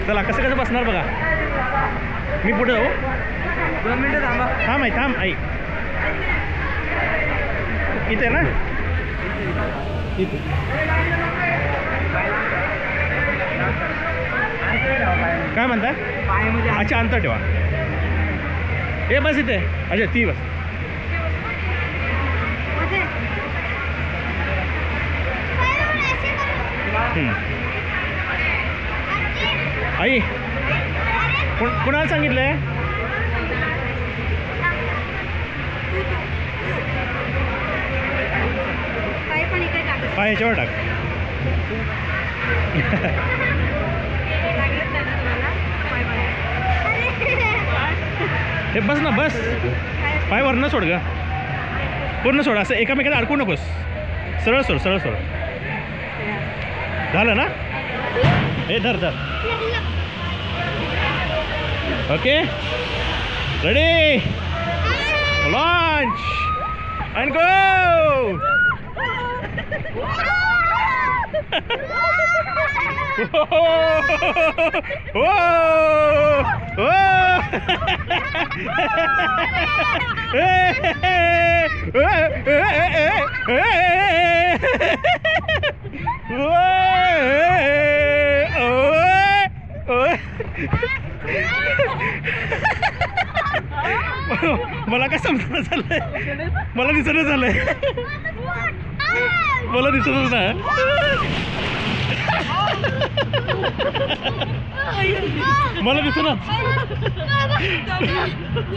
चला कसं कसं बसणार बघा. मी पुढे जाऊ. 2 मिनिटं थांबा. थांब आई इथे ना इथे. काय म्हणता? पायामध्ये अच्छा अंतर ठेवा. ए बस इथे. अच्छा ती बस. आई कुणाला सांगितलंय? पाय ह्याच्यावर टाक. हे बस ना बस. पाय वरनं सोड ग. पूर्ण सोड. असं एकामेकाला अडकू नकोस. सरळ सोड सरळ सोड. झालं ना? हे धर धर. Okay ready launch and go. मला काय समजणं झालंय. मला दिसणं झालंय. मला दिसतच नाही. मला दिसणं.